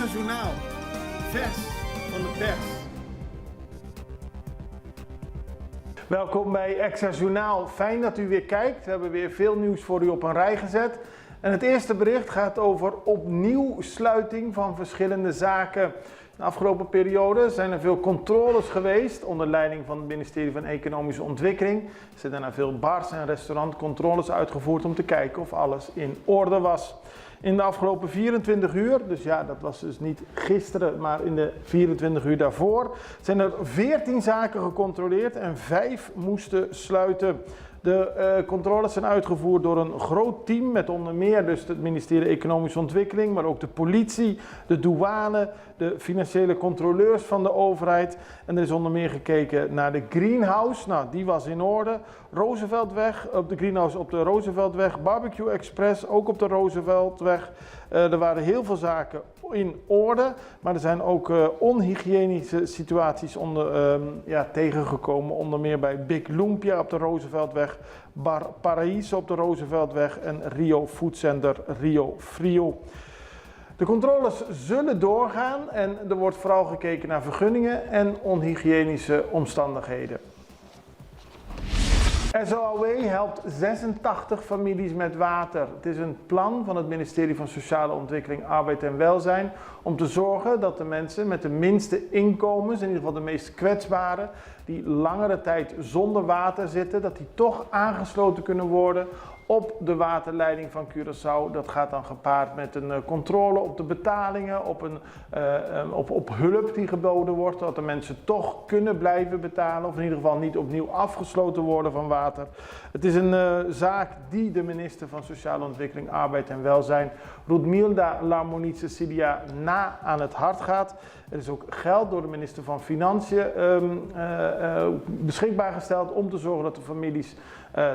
Extra Journaal, vers van de pers. Welkom bij Extra Journaal. Fijn dat u weer kijkt. We hebben weer veel nieuws voor u op een rij gezet. En het eerste bericht gaat over opnieuw sluiting van verschillende zaken. De afgelopen periode zijn er veel controles geweest onder leiding van het ministerie van Economische Ontwikkeling. Er zijn daarna veel bars en restaurantcontroles uitgevoerd om te kijken of alles in orde was. In de afgelopen 24 uur, dus ja, dat was dus niet gisteren, maar in de 24 uur daarvoor, zijn er 14 zaken gecontroleerd en 5 moesten sluiten. De controles zijn uitgevoerd door een groot team met onder meer dus het ministerie Economische Ontwikkeling, maar ook de politie, de douane, de financiële controleurs van de overheid. En er is onder meer gekeken naar de Greenhouse, nou die was in orde. Rooseveltweg, op de Greenhouse op de Rooseveltweg, Barbecue Express ook op de Rooseveltweg. Er waren heel veel zaken in orde, maar er zijn ook onhygiënische situaties tegengekomen. Onder meer bij Big Lumpia op de Rooseveltweg, Bar Paraíso op de Rooseveltweg en Rio Food Center Rio Frio. De controles zullen doorgaan en er wordt vooral gekeken naar vergunningen en onhygiënische omstandigheden. SOAW helpt 86 families met water. Het is een plan van het ministerie van Sociale Ontwikkeling, Arbeid en Welzijn om te zorgen dat de mensen met de minste inkomens, in ieder geval de meest kwetsbaren, die langere tijd zonder water zitten, dat die toch aangesloten kunnen worden op de waterleiding van Curaçao. Dat gaat dan gepaard met een controle op de betalingen, op hulp die geboden wordt, dat de mensen toch kunnen blijven betalen of in ieder geval niet opnieuw afgesloten worden van water. Het is een zaak die de minister van Sociale Ontwikkeling, Arbeid en Welzijn, Rudmilda Larmonice-Sidia, na aan het hart gaat. Er is ook geld door de minister van Financiën beschikbaar gesteld om te zorgen dat de families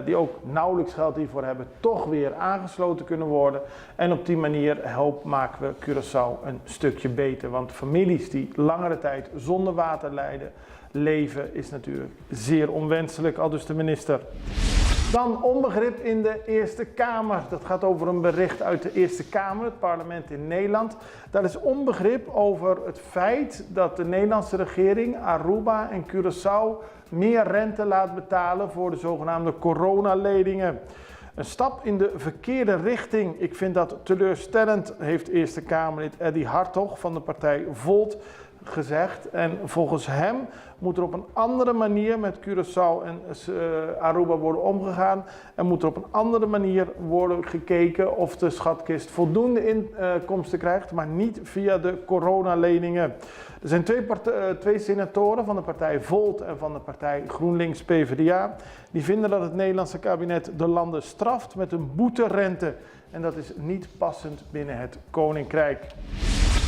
die ook nauwelijks geld hiervoor hebben, toch weer aangesloten kunnen worden. En op die manier maken we Curaçao een stukje beter. Want families die langere tijd zonder water leven is natuurlijk zeer onwenselijk, aldus de minister. Dan onbegrip in de Eerste Kamer. Dat gaat over een bericht uit de Eerste Kamer, het parlement in Nederland. Daar is onbegrip over het feit dat de Nederlandse regering Aruba en Curaçao meer rente laat betalen voor de zogenaamde coronaleningen. Een stap in de verkeerde richting. Ik vind dat teleurstellend, heeft Eerste Kamerlid Eddy Hartog van de partij Volt gezegd. En volgens hem moet er op een andere manier met Curaçao en Aruba worden omgegaan. En moet er op een andere manier worden gekeken of de schatkist voldoende inkomsten krijgt, maar niet via de coronaleningen. Er zijn twee senatoren van de partij Volt en van de partij GroenLinks PvdA. Die vinden dat het Nederlandse kabinet de landen straft met een boeterente. En dat is niet passend binnen het Koninkrijk.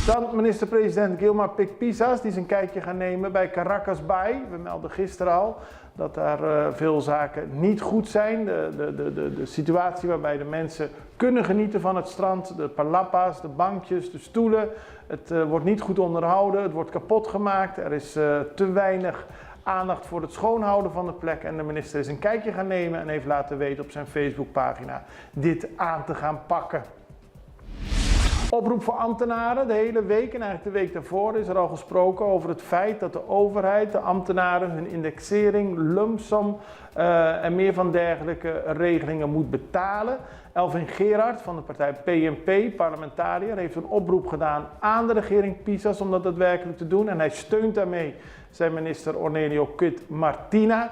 Dan minister-president Gilmar Pik-Pisas, die zijn kijkje gaan nemen bij Caracas Bay. We melden gisteren al dat daar veel zaken niet goed zijn. De situatie waarbij de mensen kunnen genieten van het strand, de palapas, de bankjes, de stoelen. Het wordt niet goed onderhouden, het wordt kapot gemaakt. Er is te weinig aandacht voor het schoonhouden van de plek. En de minister is een kijkje gaan nemen en heeft laten weten op zijn Facebookpagina dit aan te gaan pakken. Oproep voor ambtenaren. De hele week en eigenlijk de week daarvoor is er al gesproken over het feit dat de overheid, de ambtenaren, hun indexering, lump sum en meer van dergelijke regelingen moet betalen. Elvin Gerard van de partij PNP, parlementariër, heeft een oproep gedaan aan de regering Pisas om dat daadwerkelijk te doen. En hij steunt daarmee zijn minister Ornelio Kut Martina.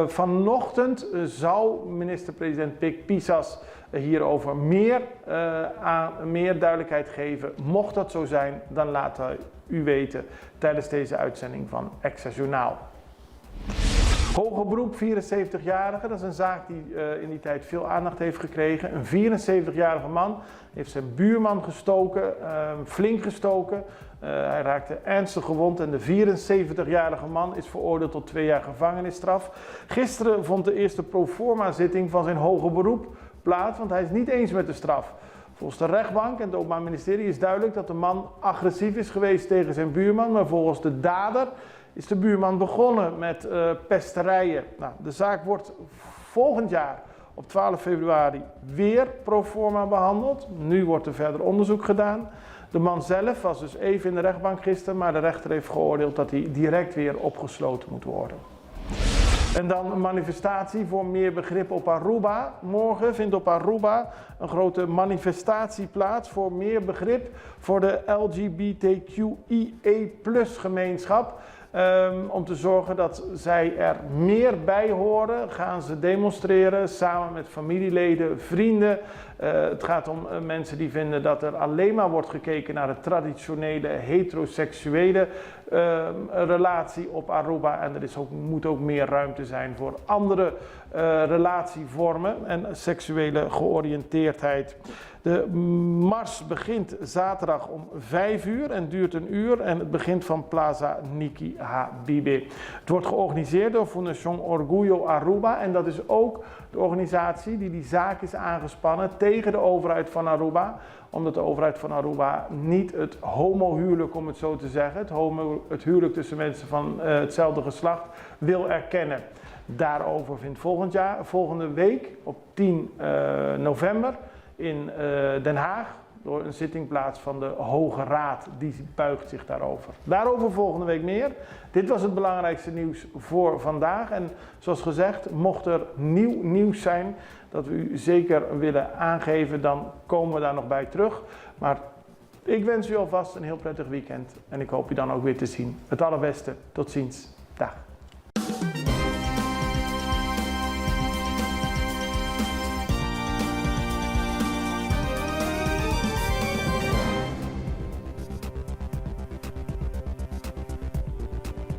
Vanochtend zou minister-president Pik-Pisas hierover meer duidelijkheid geven. Mocht dat zo zijn, dan laten we u weten tijdens deze uitzending van Extra Journaal. Hoger beroep, 74-jarige, dat is een zaak die in die tijd veel aandacht heeft gekregen. Een 74-jarige man heeft zijn buurman gestoken, flink gestoken. Hij raakte ernstig gewond en de 74-jarige man is veroordeeld tot 2 jaar gevangenisstraf. Gisteren vond de eerste proforma zitting van zijn hoger beroep plaats, want hij is niet eens met de straf. Volgens de rechtbank en het Openbaar Ministerie is duidelijk dat de man agressief is geweest tegen zijn buurman, maar volgens de dader is de buurman begonnen met pesterijen. Nou, de zaak wordt volgend jaar op 12 februari weer pro forma behandeld. Nu wordt er verder onderzoek gedaan. De man zelf was dus even in de rechtbank gisteren, maar de rechter heeft geoordeeld dat hij direct weer opgesloten moet worden. En dan een manifestatie voor meer begrip op Aruba. Morgen vindt op Aruba een grote manifestatie plaats voor meer begrip voor de LGBTQIA+ gemeenschap. Om te zorgen dat zij er meer bij horen, gaan ze demonstreren samen met familieleden, vrienden. Het gaat om mensen die vinden dat er alleen maar wordt gekeken naar de traditionele heteroseksuele relatie op Aruba. En er moet ook meer ruimte zijn voor andere relatievormen en seksuele georiënteerdheid. De mars begint zaterdag om 5 uur en duurt een uur en het begint van Plaza Nikki Habibi. Het wordt georganiseerd door Fundación Orgullo Aruba en dat is ook de organisatie die zaak is aangespannen tegen de overheid van Aruba. Omdat de overheid van Aruba niet het homohuwelijk, om het zo te zeggen, het huwelijk tussen mensen van hetzelfde geslacht, wil erkennen. Daarover vindt volgende week op 10 november in Den Haag door een zitting plaats van de Hoge Raad. Die buigt zich daarover. Daarover volgende week meer. Dit was het belangrijkste nieuws voor vandaag. En zoals gezegd, mocht er nieuw nieuws zijn dat we u zeker willen aangeven, dan komen we daar nog bij terug. Maar ik wens u alvast een heel prettig weekend. En ik hoop u dan ook weer te zien. Het allerbeste. Tot ziens. Dag.